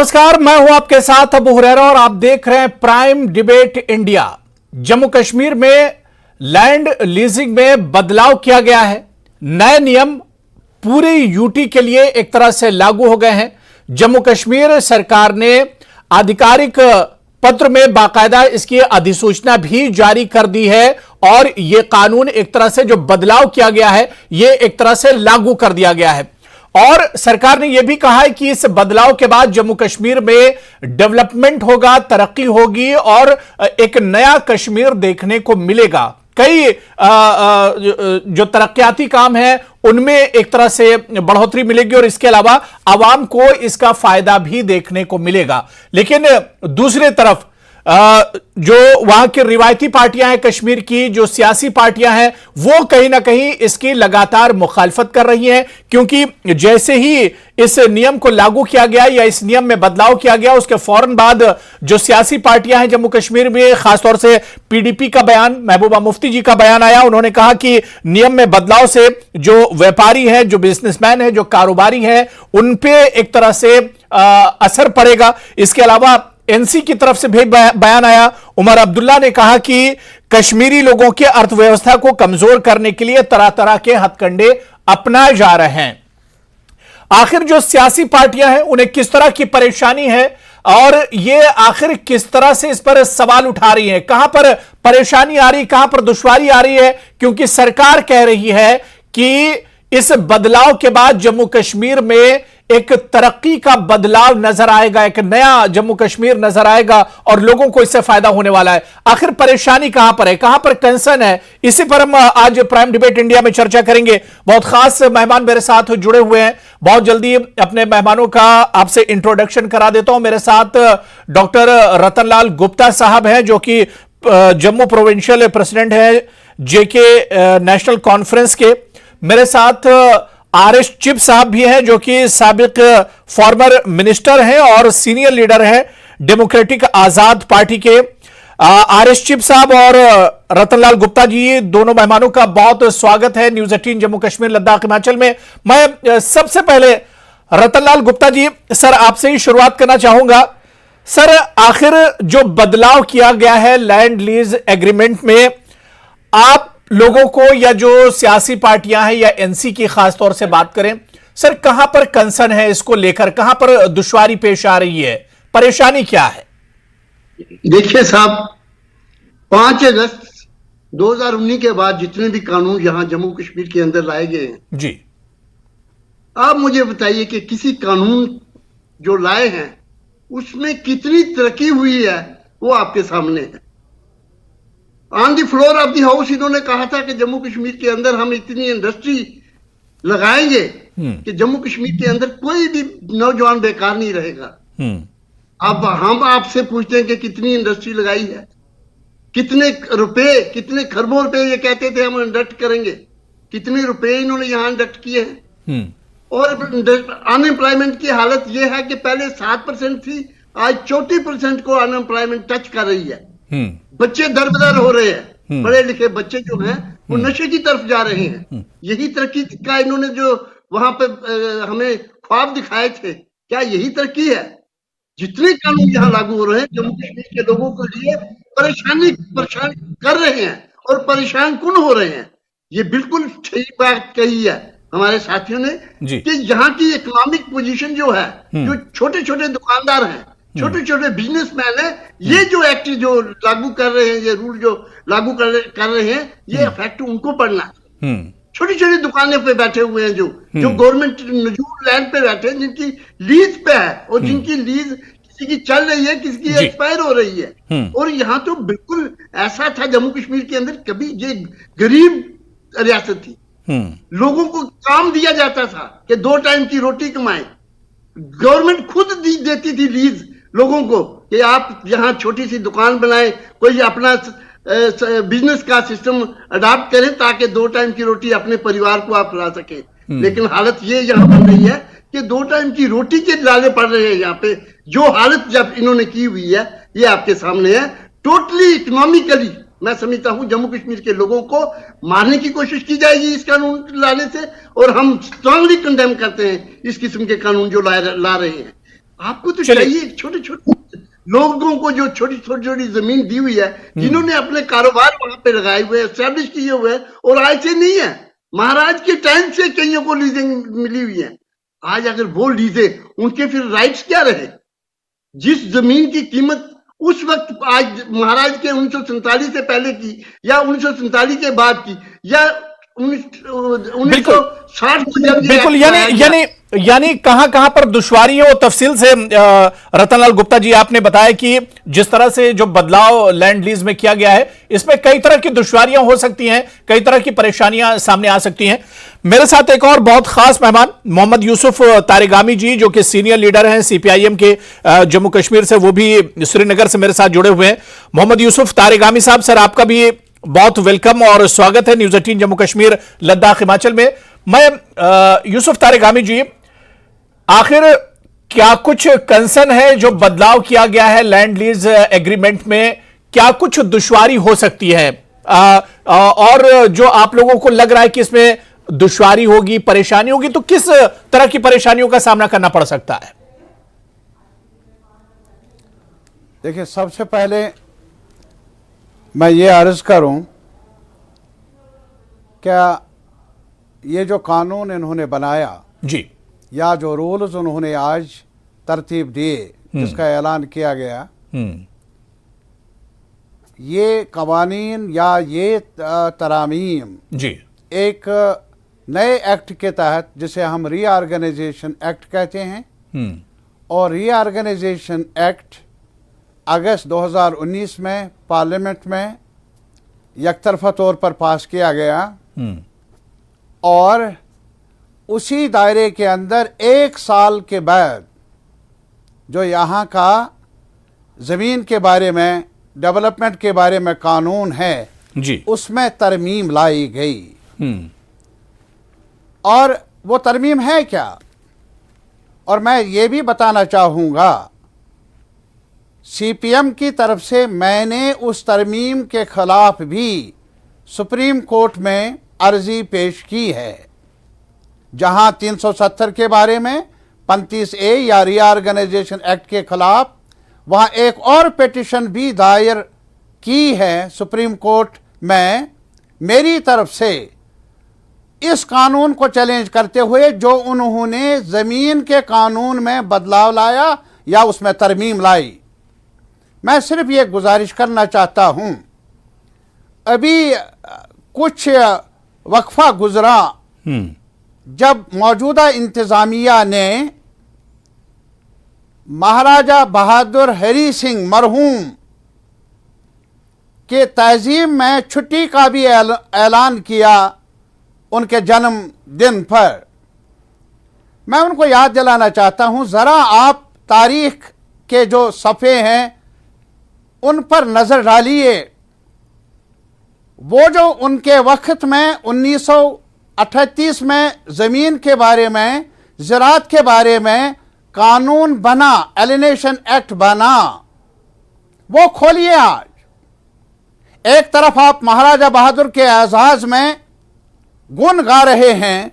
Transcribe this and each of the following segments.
नमस्कार, मैं हूं आपके साथ अबू हुरैरा और आप देख रहे हैं prime debate India. Jammu Kashmir में लैंड लीजिंग में बदलाव किया गया है। नए नियम पूरे यूटी के लिए एक तरह से लागू हो गए हैं। जम्मू कश्मीर सरकार ने आधिकारिक पत्र में बाकायदा इसकी अधिसूचना भी जारी कर दी है और यह कानून एक तरह से जो बदलाव किया गया है यह एक तरह से लागू कर दिया गया है। और सरकार ने यह भी कहा है कि इस बदलाव के बाद जम्मू कश्मीर में डेवलपमेंट होगा, तरक्की होगी और एक नया कश्मीर देखने को मिलेगा। कई जो तरक्याती काम है उनमें एक तरह से बढ़ोतरी मिलेगी और इसके अलावा आवाम को इसका फायदा भी देखने को मिलेगा। लेकिन दूसरी तरफ जो वहां की रिवायती पार्टियां हैं, कश्मीर की जो सियासी पार्टियां हैं, वो कहीं ना कहीं इसकी लगातार मुखालफत कर रही हैं, क्योंकि जैसे ही इस नियम को लागू किया गया या इस नियम में बदलाव किया गया उसके फौरन बाद जो सियासी पार्टियां हैं जम्मू कश्मीर में, खासतौर से पीडीपी का बयान, महबूबा मुफ्ती जी का बयान आया। उन्होंने कहा कि नियम में बदलाव से जो व्यापारी है, जो बिजनेसमैन है, जो कारोबारी है, उन पे एक तरह से असर पड़ेगा। इसके अलावा एनसी की तरफ से भी बयान आया। उमर अब्दुल्ला ने कहा कि कश्मीरी लोगों की अर्थव्यवस्था को कमजोर करने के लिए तरह तरह के हथकंडे अपनाए जा रहे हैं। आखिर जो सियासी पार्टियां हैं उन्हें किस तरह की परेशानी है और ये आखिर किस तरह से इस पर सवाल उठा रही है, कहां पर परेशानी आ रही, कहां पर दुश्वारी आ रही है? क्योंकि सरकार कह रही है कि इस बदलाव के बाद जम्मू कश्मीर में एक तरक्की का बदलाव नजर आएगा, एक नया जम्मू कश्मीर नजर आएगा और लोगों को इससे फायदा होने वाला है। आखिर परेशानी कहां पर है, कहां पर कंसर्न है, इसी पर हम आज प्राइम डिबेट इंडिया में चर्चा करेंगे। बहुत खास मेहमान मेरे साथ जुड़े हुए हैं। बहुत जल्दी अपने मेहमानों का आपसे इंट्रोडक्शन करा देता हूं। मेरे साथ डॉक्टर रतनलाल गुप्ता साहब हैं, जो कि जम्मू प्रोविंशियल प्रेसिडेंट है जेके नेशनल कॉन्फ्रेंस के। मेरे साथ आरएस चिप साहब भी हैं, जो कि साबिक फॉर्मर मिनिस्टर हैं और सीनियर लीडर हैं डेमोक्रेटिक आजाद पार्टी के। आरएस चिप साहब और रतनलाल गुप्ता जी, दोनों मेहमानों का बहुत स्वागत है न्यूज 18 जम्मू कश्मीर लद्दाख हिमाचल में। मैं सबसे पहले रतनलाल गुप्ता जी, सर आपसे ही शुरुआत करना चाहूंगा। सर, आखिर जो बदलाव किया गया है लैंड लीज एग्रीमेंट में, आप लोगों को या जो सियासी पार्टियां हैं या एनसी की खासतौर से बात करें, सर कहां पर कंसर्न है इसको लेकर, कहां पर दुश्वारी पेश आ रही है, परेशानी क्या है? देखिए साहब, 5 अगस्त 2019 के बाद जितने भी कानून यहां जम्मू कश्मीर के अंदर लाए गए हैं जी, आप मुझे बताइए कि किसी कानून जो लाए हैं उसमें कितनी तरक्की हुई है, वो आपके सामने है। On the floor of the house इन्होंने कहा था कि जम्मू कश्मीर के अंदर हम इतनी इंडस्ट्री लगाएंगे कि जम्मू कश्मीर के अंदर कोई भी नौजवान बेकार नहीं रहेगा। अब हम आपसे पूछते हैं कि कितनी इंडस्ट्री लगाई है, कितने रुपए, कितने खरबों रुपए ये कहते थे हम इंडक्ट करेंगे, कितने रुपए इन्होंने यहां इंडक्ट किए हैं। और अनएम्प्लॉयमेंट की हालत यह है कि पहले 7% थी, आज 34% को अनएम्प्लॉयमेंट टच कर रही है। बच्चे दरबदर हो रहे हैं, पढ़े लिखे बच्चे जो हैं वो नशे की तरफ जा रहे हैं। यही तरक्की का इन्होंने जो वहां पे हमें ख्वाब दिखाए थे, क्या यही तरक्की है? जितने कानून यहाँ लागू हो रहे हैं जम्मू कश्मीर के लोगों के लिए परेशान कर रहे हैं और परेशान कौन हो रहे हैं। ये बिल्कुल ठीक बात कही है हमारे साथियों ने कि यहाँ की इकोनॉमिक पोजीशन जो है, जो छोटे छोटे दुकानदार हैं, छोटे छोटे बिजनेसमैन है, ये जो एक्ट जो लागू कर रहे हैं, ये रूल जो लागू कर रहे हैं, ये इफेक्ट उनको पड़ना है। छोटी छोटी दुकानें पे बैठे हुए हैं, जो गवर्नमेंट नजूर लैंड पे बैठे हैं, जिनकी लीज पे है और जिनकी लीज किसी की चल रही है, किसी की एक्सपायर हो रही है। और यहाँ तो बिल्कुल ऐसा था जम्मू कश्मीर के अंदर, कभी ये गरीब रियासत थी, लोगों को काम दिया जाता था कि 2 टाइम की रोटी कमाएं। गवर्नमेंट खुद देती थी लीज लोगों को कि आप यहां छोटी सी दुकान बनाएं, कोई अपना बिजनेस का सिस्टम अडॉप्ट करें ताकि 2 टाइम की रोटी अपने परिवार को आप ला सके। लेकिन हालत ये यहां बन रही है कि 2 टाइम की रोटी के लाले पड़ रहे हैं। यहाँ पे जो हालत जब इन्होंने की हुई है ये आपके सामने है। टोटली इकोनॉमिकली मैं समझता हूं जम्मू कश्मीर के लोगों को मारने की कोशिश की जाएगी इस कानून लाने से, और हम स्ट्रांगली कंडेम करते हैं इस किस्म के कानून जो ला रहे हैं। आपको तो चलिए। चाहिए छोटे छोटे लोगों को जो छोटी छोटी जमीन दी हुई है, जिन्होंने अपने कारोबार वहां पे लगाए हुए, एस्टेब्लिश किए हुए हैं, और आज से नहीं है, महाराज के टाइम से कईयों को लीजिंग मिली हुई है। आज अगर वो लीजे, उनके फिर राइट्स क्या रहे? जिस जमीन की कीमत उस वक्त, आज महाराज के 1947 से पहले की, या 1947 के बाद की, या 1960 को जब बिल्कुल, यानी कहां पर दुश्वारी है वो तफसील से रतनलाल गुप्ता जी आपने बताया कि जिस तरह से जो बदलाव लैंड लीज में किया गया है, इसमें कई तरह की दुश्वारियां हो सकती हैं, कई तरह की परेशानियां सामने आ सकती हैं। मेरे साथ एक और बहुत खास मेहमान मोहम्मद यूसुफ तारिगामी जी, जो कि सीनियर लीडर हैं सीपीआईएम के जम्मू कश्मीर से, वो भी श्रीनगर से मेरे साथ जुड़े हुए हैं। मोहम्मद यूसुफ तारिगामी साहब, सर आपका भी बहुत वेलकम और स्वागत है न्यूज 18 जम्मू कश्मीर लद्दाख हिमाचल में। मैं यूसुफ तारिगामी जी, आखिर क्या कुछ कंसर्न है जो बदलाव किया गया है लैंड लीज एग्रीमेंट में, क्या कुछ दुश्वारी हो सकती है, और जो आप लोगों को लग रहा है कि इसमें दुश्वारी होगी, परेशानी होगी, तो किस तरह की परेशानियों का सामना करना पड़ सकता है? देखिए, सबसे पहले मैं ये अर्ज करूं, क्या ये जो कानून इन्होंने बनाया जी, या जो रूल्स उन्होंने आज तरतीब दिए, जिसका ऐलान किया गया, ये कवानीन या ये तरामीम जी, एक नए एक्ट के तहत, जिसे हम रीऑर्गेनाइजेशन एक्ट कहते हैं, और रीऑर्गेनाइजेशन एक्ट अगस्त 2019 में पार्लियामेंट में यकतरफा तौर पर पास किया गया, और उसी दायरे के अंदर 1 साल के बाद जो यहाँ का ज़मीन के बारे में, डेवलपमेंट के बारे में कानून है जी, उसमें तरमीम लाई गई। और वो तरमीम है क्या? और मैं ये भी बताना चाहूँगा, सीपीएम की तरफ से मैंने उस तरमीम के खिलाफ भी सुप्रीम कोर्ट में अर्जी पेश की है, जहां 370 के बारे में 35A या रीऑर्गेनाइजेशन एक्ट के खिलाफ वहां एक और पिटिशन भी दायर की है सुप्रीम कोर्ट में मेरी तरफ से, इस कानून को चैलेंज करते हुए जो उन्होंने ज़मीन के कानून में बदलाव लाया या उसमें तरमीम लाई। मैं सिर्फ ये गुजारिश करना चाहता हूं, अभी कुछ वक्फा गुजरा जब मौजूदा इंतजामिया ने महाराजा बहादुर हरी सिंह मरहूम के तहजीब में छुट्टी का भी ऐलान किया उनके जन्म दिन पर। मैं उनको याद दिलाना चाहता हूं, ज़रा आप तारीख के जो सफ़े हैं उन पर नज़र डालिए। वो जो उनके वक्त में 1938 में ज़मीन के बारे में, ज़राअत के बारे में कानून बना, एलिनेशन एक्ट बना, वो खोलिए। आज एक तरफ आप महाराजा बहादुर के एजाज़ में गुन गा रहे हैं,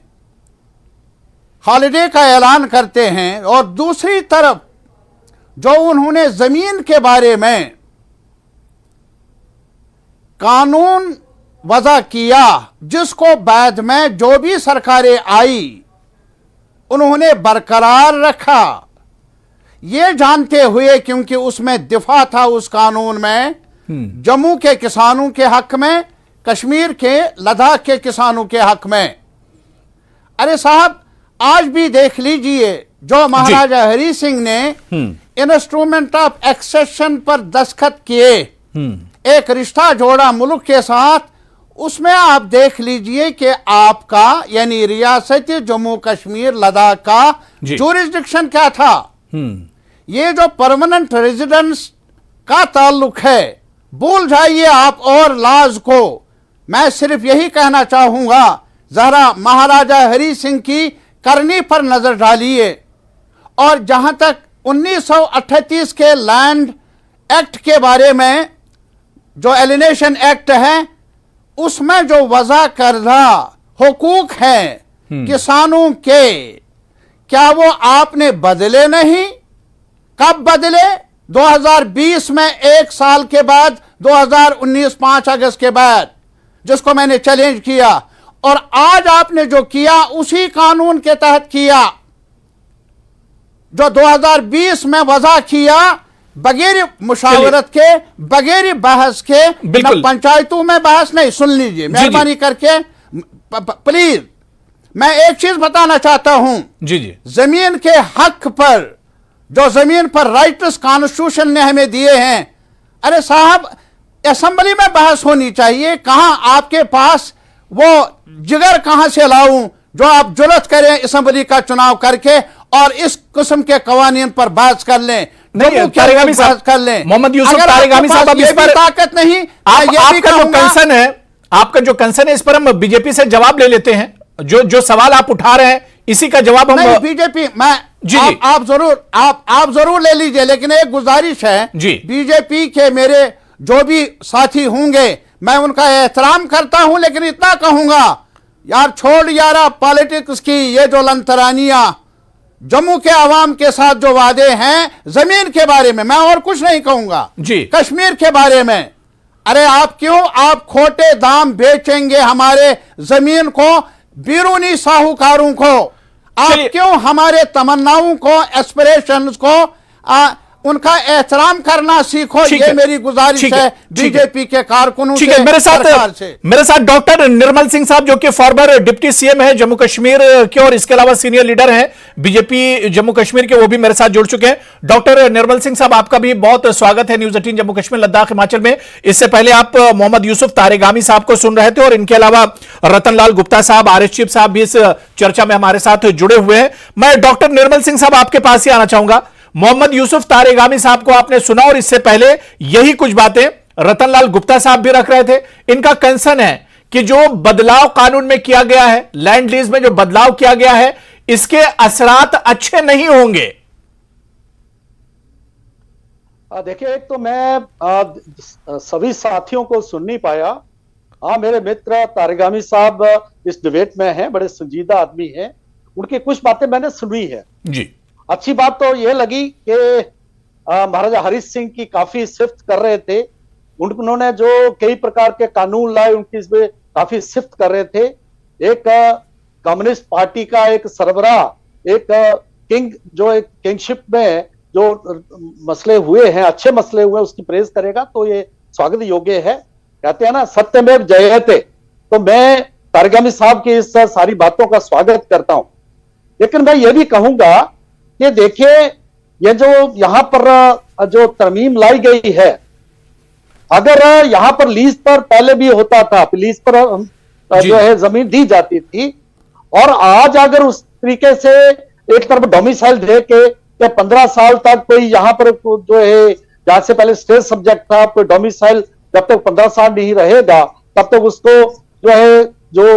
हॉलिडे का ऐलान करते हैं, और दूसरी तरफ जो उन्होंने ज़मीन के बारे में कानून वज़ा किया, जिसको बाद में जो भी सरकारें आई उन्होंने बरकरार रखा, ये जानते हुए, क्योंकि उसमें दिफा था उस कानून में जम्मू के किसानों के हक में, कश्मीर के, लद्दाख के किसानों के हक में। अरे साहब, आज भी देख लीजिए, जो महाराजा हरी सिंह ने इंस्ट्रूमेंट ऑफ एक्सेशन पर दस्तखत किए, एक रिश्ता जोड़ा मुल्क के साथ, उसमें आप देख लीजिए कि आपका यानी रियासत जम्मू कश्मीर लद्दाख का जुरिस्डिक्शन क्या था। ये जो परमानेंट रेजिडेंस का ताल्लुक है, भूल जाइए आप और लाज को। मैं सिर्फ यही कहना चाहूंगा, जरा महाराजा हरी सिंह की करनी पर नजर डालिए। और जहां तक 1938 के लैंड एक्ट के बारे में, जो एलिनेशन एक्ट है, उसमें जो वज़ा करदा हुकूक हैं किसानों के, क्या वो आपने बदले नहीं? कब बदले? 2020 में, एक साल के बाद, 2019 5 अगस्त के बाद, जिसको मैंने चैलेंज किया। और आज आपने जो किया उसी कानून के तहत किया जो 2020 में वजह किया, बगैर मुशावरत के, बगैर बहस के। न पंचायतों में बहस नहीं। सुन लीजिए मेहरबानी करके, प्लीज। मैं एक चीज बताना चाहता हूं, जी जी, जमीन के हक पर, जो जमीन पर राइट्स कॉन्स्टिट्यूशन ने हमें दिए हैं, अरे साहब, असेंबली में बहस होनी चाहिए। कहां आपके पास वो जिगर कहां से लाऊं जो आप जुर्रत करें असेंबली का चुनाव करके और इस किस्म के कवानीन पर बहस कर लें? नहीं, तारिगामी साहब कर लें। मोहम्मद यूसुफ तारिगामी साहब, अब इस पर ताकत नहीं। आपका जो कंसर्न है, आपका जो कंसर्न है, इस पर हम बीजेपी से जवाब ले लेते हैं। जो सवाल आप उठा रहे हैं, इसी का जवाब हम बीजेपी, मैं जी, आप जरूर ले लीजिए, लेकिन एक गुजारिश है जी, बीजेपी के मेरे जो भी साथी होंगे, मैं उनका एहतराम करता हूं, लेकिन इतना कहूंगा, यार छोड़ यारा पॉलिटिक्स की ये जो लंतरानियां, जम्मू के आवाम के साथ जो वादे हैं जमीन के बारे में, मैं और कुछ नहीं कहूंगा जी, कश्मीर के बारे में, अरे आप खोटे दाम बेचेंगे हमारे जमीन को बैरूनी साहूकारों को? आप क्यों हमारे तमन्नाओं को, एस्पिरेशंस को, उनका एहतराम करना सीखो। ये मेरी गुजारिश है बीजेपी के कारकुनों से। मेरे साथ डॉक्टर निर्मल सिंह साहब, जो कि फॉर्मर डिप्टी सीएम है जम्मू कश्मीर के, और इसके अलावा सीनियर लीडर हैं बीजेपी जम्मू कश्मीर के, वो भी मेरे साथ जुड़ चुके हैं। डॉक्टर निर्मल सिंह साहब, आपका भी बहुत स्वागत है न्यूज 18 जम्मू कश्मीर लद्दाख हिमाचल में। इससे पहले आप मोहम्मद यूसुफ तारिगामी साहब को सुन रहे थे, और इनके अलावा रतन लाल गुप्ता साहब, आरएस चीफ साहब भी इस चर्चा में हमारे साथ जुड़े हुए हैं। मैं डॉक्टर निर्मल सिंह साहब आपके पास ही आना चाहूंगा। मोहम्मद यूसुफ तारिगामी साहब को आपने सुना, और इससे पहले यही कुछ बातें रतनलाल गुप्ता साहब भी रख रहे थे। इनका कंसर्न है कि जो बदलाव कानून में किया गया है, लैंड लीज में जो बदलाव किया गया है, इसके असरात अच्छे नहीं होंगे। देखिए, एक तो मैं सभी साथियों को सुन नहीं पाया। मेरे मित्र तारिगामी साहब इस डिबेट में हैं, बड़े संजीदा आदमी हैं, उनकी कुछ बातें मैंने सुनी है जी। अच्छी बात तो यह लगी कि महाराजा हरीश सिंह की काफी सिफ्त कर रहे थे। उन्होंने जो कई प्रकार के कानून लाए, उनकी इसमें काफी सिफ्त कर रहे थे। एक कम्युनिस्ट पार्टी का एक सरबराह, एक किंगशिप में जो मसले हुए हैं, अच्छे मसले हुए, उसकी प्रेज करेगा तो ये स्वागत योग्य है। कहते हैं ना, सत्यमेव जयते। तो मैं तारिगामी साहब की इस सारी बातों का स्वागत करता हूं, लेकिन मैं ये भी कहूंगा कि देखिए, ये जो यहां पर जो तरमीम लाई गई है, अगर यहां पर लीज पर पहले भी होता था, लीज पर जो है जमीन दी जाती थी, और आज अगर उस तरीके से एक तरफ डोमिसाइल दे के 15 साल तक कोई यहां पर जो है, जहां से पहले स्टेट सब्जेक्ट था, कोई डोमिसाइल जब तक 15 साल नहीं रहेगा तब तक उसको जो है जो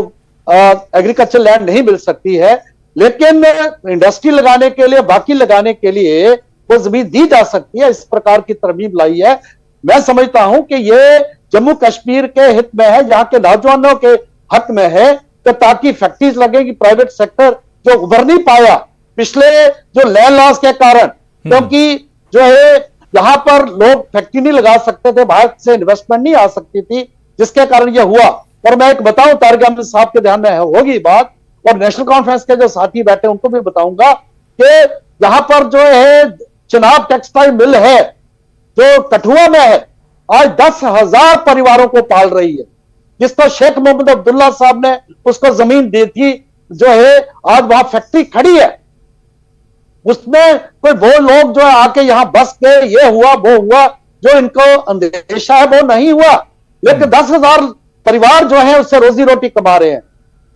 एग्रीकल्चर लैंड नहीं मिल सकती है। लेकिन इंडस्ट्री लगाने के लिए, बाकी लगाने के लिए वो जमीन दी जा सकती है। इस प्रकार की तरमीम लाई है। मैं समझता हूं कि ये जम्मू कश्मीर के हित में है, यहाँ के नौजवानों के हक में है, कि ताकि फैक्ट्रीज लगेगी। प्राइवेट सेक्टर जो उभर नहीं पाया पिछले जो लैंड लॉस के कारण, क्योंकि जो है यहाँ पर लोग फैक्ट्री नहीं लगा सकते थे, बाहर से इन्वेस्टमेंट नहीं आ सकती थी, जिसके कारण यह हुआ। और मैं एक बताऊं, तारिगामी साहब के ध्यान में होगी बात, और नेशनल कॉन्फ्रेंस के जो साथी बैठे उनको भी बताऊंगा कि यहां पर जो है चिनाब टेक्सटाइल मिल है जो कठुआ में है, आज 10,000 परिवारों को पाल रही है, जिसको शेख मोहम्मद अब्दुल्ला साहब ने उसको जमीन दी थी, जो है आज वहां फैक्ट्री खड़ी है। उसमें कोई वो लोग जो है आके यहां बस के ये हुआ वो हुआ, जो इनको अंदेशा है वो नहीं हुआ, लेकिन 10,000 परिवार जो है उससे रोजी रोटी कमा रहे हैं।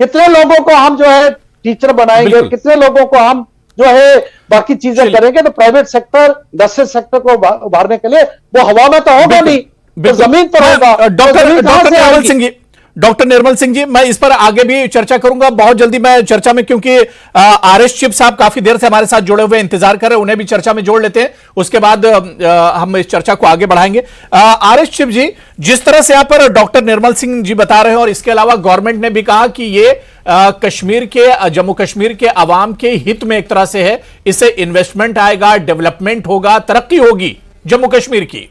कितने लोगों को हम जो है टीचर बनाएंगे, कितने लोगों को हम जो है बाकी चीजें करेंगे? तो प्राइवेट सेक्टर, इंडस्ट्रियल सेक्टर को उभारने के लिए वो हवा में तो होगा नहीं, तो जमीन पर होगा। डॉक्टर निर्मल सिंह जी, डॉक्टर निर्मल सिंह जी, मैं इस पर आगे भी चर्चा करूंगा बहुत जल्दी मैं चर्चा में, क्योंकि आरएस चिप साहब काफी देर से हमारे साथ जुड़े हुए इंतजार कर रहे हैं, उन्हें भी चर्चा में जोड़ लेते हैं, उसके बाद हम इस चर्चा को आगे बढ़ाएंगे। आरएस चिप जी, जिस तरह से यहाँ पर डॉक्टर निर्मल सिंह जी बता रहे हैं और इसके अलावा गवर्नमेंट ने भी कहा कि ये कश्मीर के, जम्मू कश्मीर के अवाम के हित में एक तरह से है, इससे इन्वेस्टमेंट आएगा, डेवलपमेंट होगा, तरक्की होगी जम्मू कश्मीर की।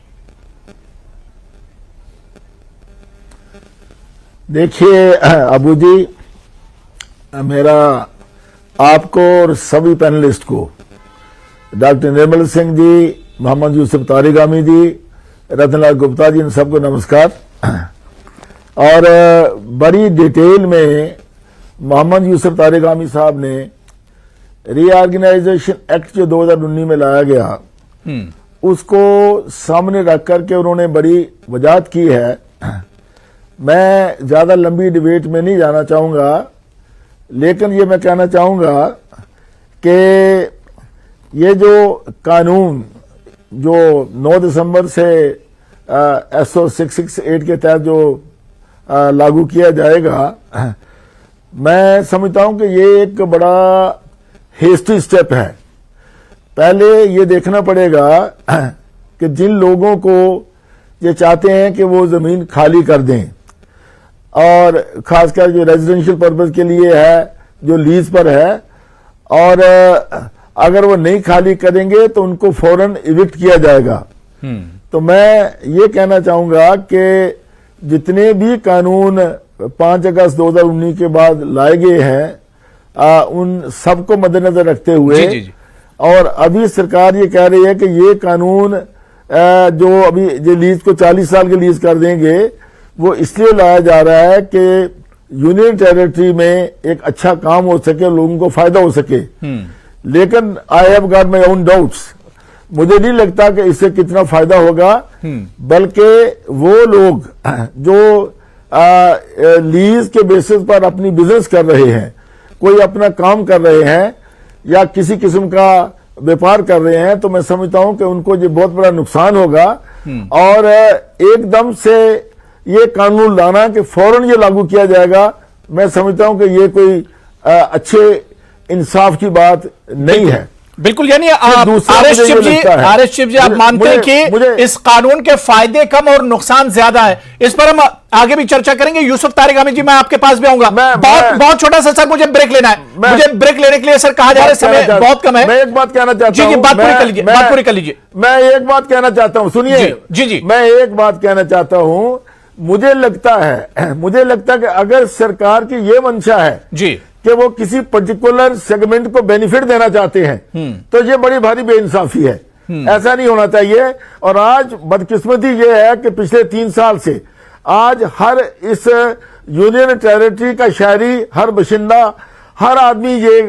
देखिए अबू जी, मेरा आपको और सभी पैनलिस्ट को, डॉक्टर निर्मल सिंह जी, मोहम्मद यूसुफ तारिगामी जी, रतनलाल गुप्ता जी, इन सबको नमस्कार। और बड़ी डिटेल में मोहम्मद यूसुफ तारिगामी साहब ने रीऑर्गेनाइजेशन एक्ट जो 2019 में लाया गया उसको सामने रख करके उन्होंने बड़ी वजाहत की है। मैं ज्यादा लंबी डिबेट में नहीं जाना चाहूंगा, लेकिन ये मैं कहना चाहूंगा कि ये जो कानून जो 9 दिसंबर से SO 668 के तहत जो लागू किया जाएगा, मैं समझता हूं कि ये एक बड़ा हेस्टी स्टेप है। पहले ये देखना पड़ेगा कि जिन लोगों को ये चाहते हैं कि वो जमीन खाली कर दें, और खासकर जो रेजिडेंशियल पर्पज के लिए है, जो लीज पर है, और अगर वो नहीं खाली करेंगे तो उनको फौरन इविक्ट किया जाएगा। तो मैं ये कहना चाहूंगा कि जितने भी कानून 5 अगस्त 2019 के बाद लाए गए हैं, उन सबको मद्देनजर रखते हुए जी। और अभी सरकार ये कह रही है कि ये कानून जो अभी जो लीज को 40 साल के लीज कर देंगे, वो इसलिए लाया जा रहा है कि यूनियन टेरिटरी में एक अच्छा काम हो सके, लोगों को फायदा हो सके। लेकिन I have got my own doubts, मुझे नहीं लगता कि इससे कितना फायदा होगा, बल्कि वो लोग जो लीज के बेसिस पर अपनी बिजनेस कर रहे हैं, कोई अपना काम कर रहे हैं या किसी किस्म का व्यापार कर रहे हैं, तो मैं समझता हूं कि उनको ये बहुत बड़ा नुकसान होगा। और एकदम से ये कानून लाना कि फौरन ये लागू किया जाएगा, मैं समझता हूं कि ये कोई अच्छे इंसाफ की बात नहीं है। बिल्कुल, यानी आरएस चिप जी, आप मानते हैं कि इस कानून के फायदे कम और नुकसान ज्यादा है। इस पर हम आगे भी चर्चा करेंगे। यूसुफ तारिगामी जी, मैं आपके पास भी आऊंगा। बहुत छोटा सा सर, मुझे ब्रेक लेना है। मुझे ब्रेक लेने के लिए सर कहा जा रहा है समय बहुत कम है। मैं एक बात कहना चाहता हूं। जी, बात पूरी कर लीजिए, बात पूरी कर लीजिए। मैं एक बात कहना चाहता हूं, सुनिए। जी, मैं एक बात कहना चाहता हूं। मुझे लगता है कि अगर सरकार की ये मंशा है जी कि वो किसी पर्टिकुलर सेगमेंट को बेनिफिट देना चाहते हैं, तो ये बड़ी भारी बेइंसाफी है। ऐसा नहीं होना चाहिए। और आज बदकिस्मती ये है कि पिछले 3 साल से आज हर इस यूनियन टेरिटरी का शहरी, हर बशिंदा, हर आदमी ये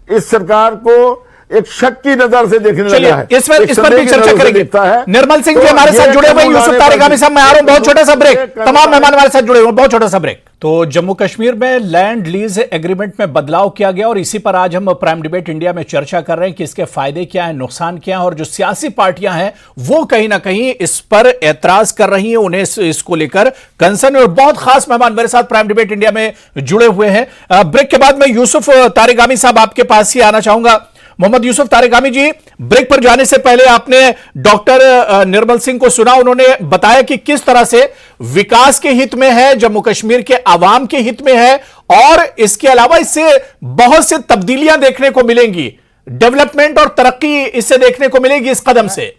इस सरकार को एक शक की नजर से देखने लगा है। इस पर भी चर्चा करेंगे। निर्मल सिंह जी हमारे साथ जुड़े हुए, यूसुफ तारिगामी साहब, मैं आ रहा हूं, बहुत छोटा सा ब्रेक। तमाम मेहमान हमारे साथ जुड़े हुए, बहुत छोटा सा ब्रेक। तो जम्मू कश्मीर में लैंड लीज एग्रीमेंट में बदलाव किया गया और इसी पर आज हम प्राइम डिबेट इंडिया में चर्चा कर रहे हैं कि इसके फायदे क्या हैं, नुकसान क्या हैं, और जो सियासी पार्टियां हैं वो कहीं ना कहीं इस पर एतराज कर रही हैं, उन्हें इसको लेकर कंसर्न। और बहुत खास मेहमान मेरे साथ प्राइम डिबेट इंडिया में जुड़े हुए हैं। ब्रेक के बाद मैं यूसुफ तारिगामी साहब आपके पास ही आना चाहूंगा। मोहम्मद यूसुफ तारिगामी जी, ब्रेक पर जाने से पहले आपने डॉक्टर निर्मल सिंह को सुना, उन्होंने बताया कि किस तरह से विकास के हित में है, जम्मू कश्मीर के आवाम के हित में है, और इसके अलावा इससे बहुत से तब्दीलियां देखने को मिलेंगी, डेवलपमेंट और तरक्की इससे देखने को मिलेगी इस कदम से।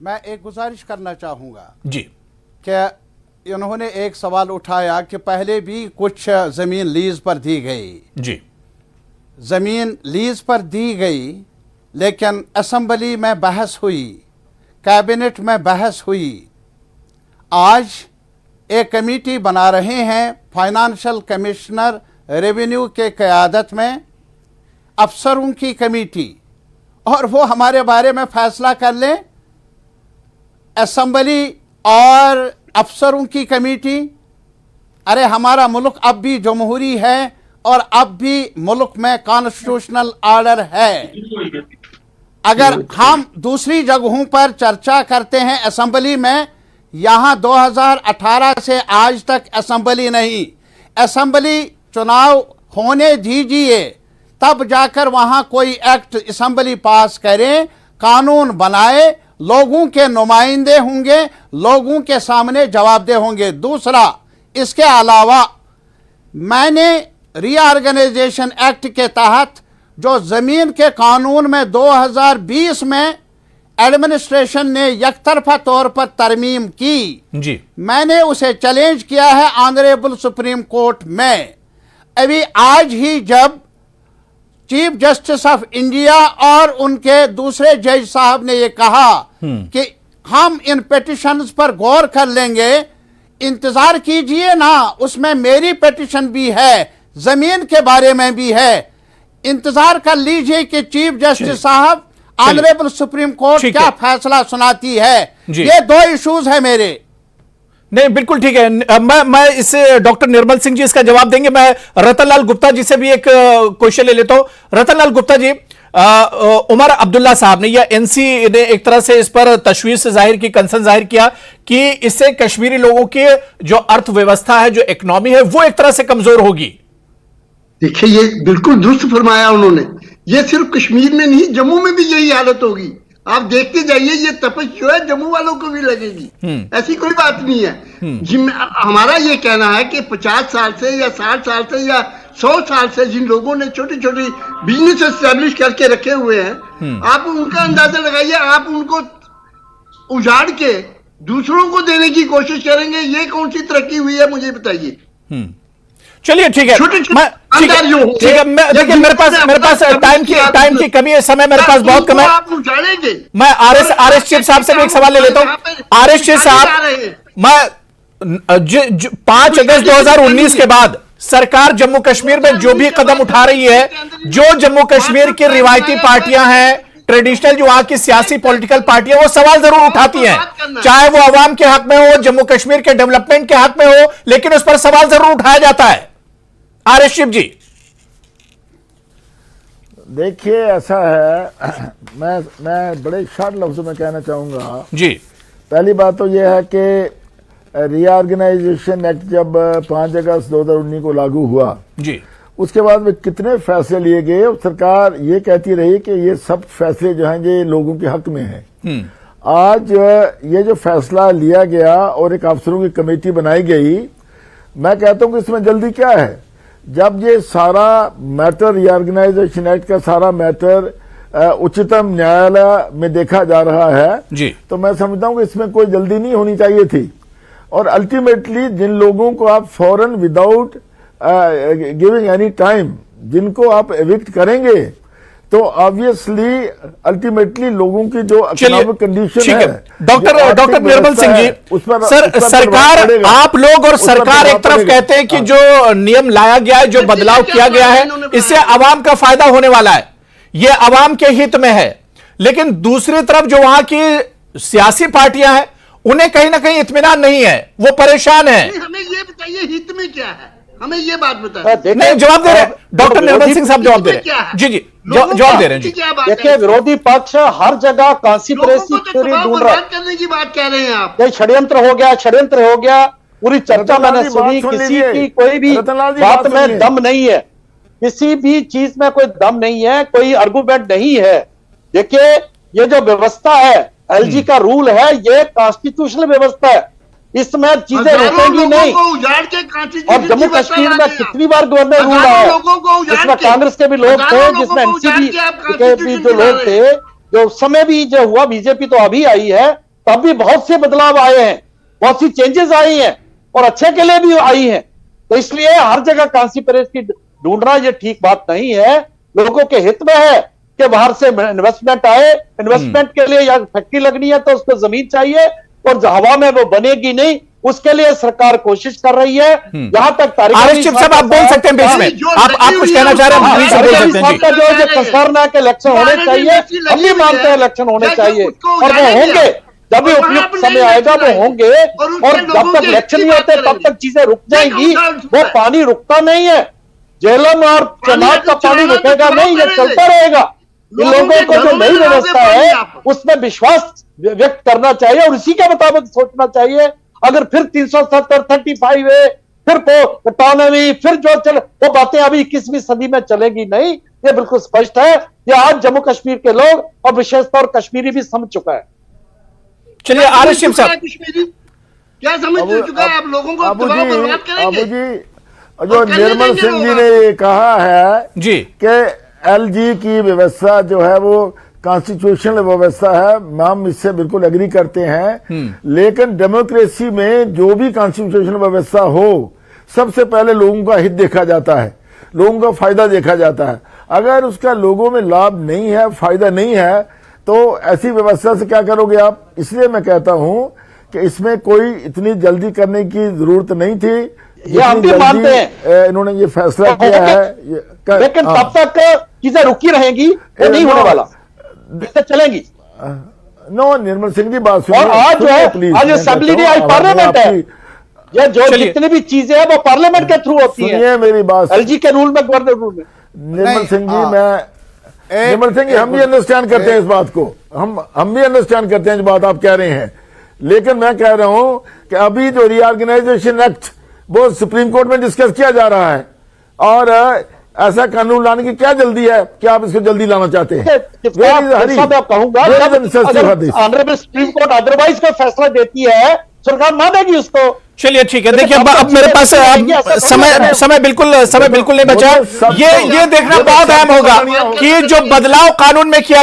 मैं एक गुजारिश करना चाहूंगा जी कि उन्होंने एक सवाल उठाया कि पहले भी कुछ जमीन लीज पर दी गई। जी, ज़मीन लीज पर दी गई, लेकिन असेंबली में बहस हुई, कैबिनेट में बहस हुई। आज एक कमेटी बना रहे हैं फाइनेंशियल कमिश्नर रेवेन्यू के क़यादत में, अफसरों की कमेटी, और वो हमारे बारे में फैसला कर लें। असेंबली और अफसरों की कमेटी, अरे हमारा मुल्क अब भी जमहूरी है और अब भी मुल्क में कॉन्स्टिट्यूशनल ऑर्डर है। अगर हम दूसरी जगहों पर चर्चा करते हैं असेंबली में, यहां 2018 से आज तक असेंबली नहीं, असेंबली चुनाव होने दीजिए, तब जाकर वहां कोई एक्ट असेंबली पास करें, कानून बनाए, लोगों के नुमाइंदे होंगे, लोगों के सामने जवाबदेह होंगे। दूसरा, इसके अलावा मैंने रीऑर्गेनाइजेशन एक्ट के तहत जो जमीन के कानून में 2020 में एडमिनिस्ट्रेशन ने यकतरफा तौर पर तरमीम की जी, मैंने उसे चैलेंज किया है ऑनरेबल सुप्रीम कोर्ट में। अभी आज ही जब चीफ जस्टिस ऑफ इंडिया और उनके दूसरे जज साहब ने यह कहा कि हम इन पिटिशंस पर गौर कर लेंगे, इंतजार कीजिए ना, उसमें मेरी पिटिशन भी है, जमीन के बारे में भी है, इंतजार कर लीजिए कि चीफ जस्टिस साहब ऑनरेबल सुप्रीम कोर्ट क्या फैसला सुनाती है। ये दो इश्यूज है मेरे। नहीं, बिल्कुल ठीक है। मैं इससे डॉक्टर निर्मल सिंह जी इसका जवाब देंगे। मैं रतनलाल गुप्ता जी से भी एक क्वेश्चन ले लेता हूं। रतनलाल गुप्ता जी, उमर अब्दुल्ला साहब ने या एनसी ने एक तरह से इस पर तशवीश जाहिर की, कंसर्न जाहिर किया कि इससे कश्मीरी लोगों की जो अर्थव्यवस्था है, जो इकोनॉमी है, वो एक तरह से कमजोर होगी। देखिए, ये बिल्कुल दुरुस्त फरमाया उन्होंने। ये सिर्फ कश्मीर में नहीं, जम्मू में भी यही हालत होगी। आप देखते जाइए, ये तपश जो है जम्मू वालों को भी लगेगी, ऐसी कोई बात नहीं है। हमारा ये कहना है कि 50 साल से या 60 साल से या 100 साल से जिन लोगों ने छोटी छोटी बिजनेस एस्टेब्लिश करके रखे हुए हैं, आप उनका अंदाजा लगाइए। आप उनको उजाड़ के दूसरों को देने की कोशिश करेंगे, ये कौन सी तरक्की हुई है, मुझे बताइए। चलिए, ठीक है, देखिए, मेरे पास टाइम की कमी है, समय मेरे पास बहुत कम है। मैं आर एस चीफ साहब से भी एक सवाल ले लेता हूं। आर एस चीफ साहब, मैं 5 अगस्त 2019 के बाद सरकार जम्मू कश्मीर में जो भी कदम उठा रही है, जो जम्मू कश्मीर की रिवायती पार्टियां हैं, ट्रेडिशनल जो वहां की सियासी पॉलिटिकल पार्टियां, वो सवाल जरूर उठाती हैं, चाहे वो अवाम के हक में हो, जम्मू कश्मीर के डेवलपमेंट के हक में हो, लेकिन उस पर सवाल जरूर उठाया जाता है। आर एस शिव जी, देखिए, ऐसा है, मैं बड़े शार्ट लफ्जों में कहना चाहूंगा जी। पहली बात तो यह है कि रीऑर्गेनाइजेशन एक्ट जब 5 अगस्त 2019 को लागू हुआ जी, उसके बाद में कितने फैसले लिए गए, और सरकार ये कहती रही कि ये सब फैसले जो हैं ये लोगों के हक में हैं। आज ये जो फैसला लिया गया और एक अफसरों की कमेटी बनाई गई, मैं कहता हूं कि इसमें जल्दी क्या है। जब ये सारा मैटर, रीऑर्गेनाइजेशन एक्ट का सारा मैटर उच्चतम न्यायालय में देखा जा रहा है जी, तो मैं समझता हूं कि इसमें कोई जल्दी नहीं होनी चाहिए थी। और अल्टीमेटली जिन लोगों को आप फौरन विदाउट गिविंग एनी टाइम जिनको आप एविक्ट करेंगे, तो ऑब्वियसली अल्टीमेटली लोगों की जो इकोनॉमिक कंडीशन है, डॉक्टर निर्मल सिंह जी, उस पर सरकार, आप लोग और सरकार एक तरफ कहते हैं कि जो नियम लाया गया है, जो बदलाव किया गया है, इससे अवाम का फायदा होने वाला है, ये अवाम के हित में है, लेकिन दूसरी तरफ जो वहां की सियासी पार्टियां हैं, उन्हें कहीं ना कहीं इत्मीनान नहीं है, वो परेशान है। हमें ये बताइए हित में क्या है, हमें ये बात बताइए। नहीं, जवाब दे रहे हैं डॉक्टर निर्मल सिंह साहब, जवाब दे रहे हैं। जी, जवाब दे रहे हैं जी। देखिए, विरोधी पक्ष हर जगह कॉन्स्पिरेसी थ्योरी ढूंढ रहा है, करने की बात कह रहे हैं आप। षड्यंत्र हो गया, पूरी चर्चा मैंने सुनी, किसी की कोई भी बात में दम नहीं है, किसी भी चीज में कोई दम नहीं है, कोई आर्गुमेंट नहीं है। देखिए, ये जो व्यवस्था है, एलजी का रूल है, ये कॉन्स्टिट्यूशनल व्यवस्था है, इसमें चीजें रुकेंगी नहीं। और जम्मू कश्मीर में कितनी बार गवर्नर रूल आया, जिसमें कांग्रेस के भी लोग थे, जिसमें एनसीपी के भी जो लोग थे, जो उस समय भी जो हुआ, बीजेपी तो अभी आई है, तब भी बहुत से बदलाव आए हैं, बहुत सी चेंजेस आई हैं, और अच्छे के लिए भी आई हैं। तो इसलिए हर जगह कॉन्स्पिरेसी ढूंढना ये ठीक बात नहीं है। लोगों के हित में है कि बाहर से इन्वेस्टमेंट आए, इन्वेस्टमेंट के लिए या फैक्ट्री लगनी है तो उसको जमीन चाहिए, और हवा में वो बनेगी नहीं, उसके लिए सरकार कोशिश कर रही है। जहां तक साहब, आप बोल सकते हैं बीच में, आप कुछ कहना चाह रहे हैं। जो कंसर्न है कि इलेक्शन होने चाहिए, हम भी मानते हैं इलेक्शन होने चाहिए, और वो होंगे, जब भी उपयुक्त समय आएगा वो होंगे, और जब तक इलेक्शन नहीं होते तब तक चीजें रुक जाएंगी। वो पानी रुकता नहीं है, झेलम और चनाब का पानी रुकेगा नहीं, ये चलता रहेगा। इन लोगों को जो नई व्यवस्था है उसमें विश्वास व्यक्त करना चाहिए और उसी के मुताबिक सोचना चाहिए। अगर फिर 370, 35 है, फिर ऑटोनॉमी, फिर जो चल वो बातें अभी 21वीं सदी में चलेगी नहीं, ये बिल्कुल स्पष्ट है। ये आज जम्मू कश्मीर के लोग और विशेषतौर कश्मीरी भी समझ चुका है। चलिए आरिफ शिव साहब, क्या समझ चुका है? आप लोगों को दबाव बर्बाद करेंगे? जो निर्मल सिंह जी ने ये कहा है जी कि एलजी की व्यवस्था जो है वो कॉन्स्टिट्यूशनल व्यवस्था है, हम इससे बिल्कुल एग्री करते हैं। लेकिन डेमोक्रेसी में जो भी कॉन्स्टिट्यूशनल व्यवस्था हो, सबसे पहले लोगों का हित देखा जाता है, लोगों का फायदा देखा जाता है। अगर उसका लोगों में लाभ नहीं है, फायदा नहीं है, तो ऐसी व्यवस्था से क्या करोगे आप? इसलिए मैं कहता हूं कि इसमें कोई इतनी जल्दी करने की जरूरत नहीं थी। ये हम भी मानते हैं, इन्होंने ये फैसला किया है, लेकिन तब तक चीजें रुकी रहेंगी, वो नहीं होने वाला, चलेंगी। नो, निर्मल सिंह जी बात सुनिए। और आज जो है, प्लीज, आज असेंबली नहीं, आज पार्लियामेंट है। ये जो जितनी भी चीजें हैं वो पार्लियामेंट के थ्रू होती हैं। सुनिए मेरी बात, एलजी के रूल में, गवर्नर रूल में। निर्मल सिंह जी, निर्मल सिंह जी, हम भी अंडरस्टैंड करते हैं इस बात को, हम भी अंडरस्टैंड करते हैं जो बात आप कह रहे हैं। लेकिन मैं कह रहा हूं कि अभी जो रीऑर्गेनाइजेशन एक्ट वो सुप्रीम कोर्ट में डिस्कस किया जा रहा है, और ऐसा कानून लाने की क्या जल्दी है कि आप इसको जल्दी लाना चाहते हैं? ऑनरेबल सुप्रीम कोर्ट अदरवाइज का फैसला देती है, सरकार मानेगी उसको। चलिए ठीक है, देखिए अब मेरे पास समय बिल्कुल नहीं बचा। ये देखना बहुत अहम होगा कि जो बदलाव कानून में किया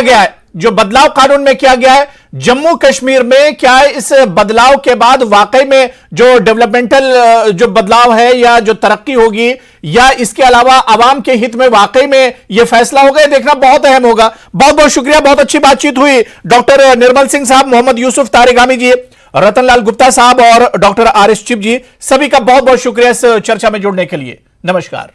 गया है जम्मू कश्मीर में, क्या इस बदलाव के बाद वाकई में जो डेवलपमेंटल जो बदलाव है या जो तरक्की होगी, या इसके अलावा आवाम के हित में वाकई में यह फैसला होगा, देखना बहुत अहम होगा। बहुत बहुत शुक्रिया, बहुत अच्छी बातचीत हुई। डॉक्टर निर्मल सिंह साहब, मोहम्मद यूसुफ तारिगामी जी, रतनलाल गुप्ता साहब और डॉक्टर आरिफ शिव जी, सभी का बहुत बहुत शुक्रिया इस चर्चा में जुड़ने के लिए। नमस्कार।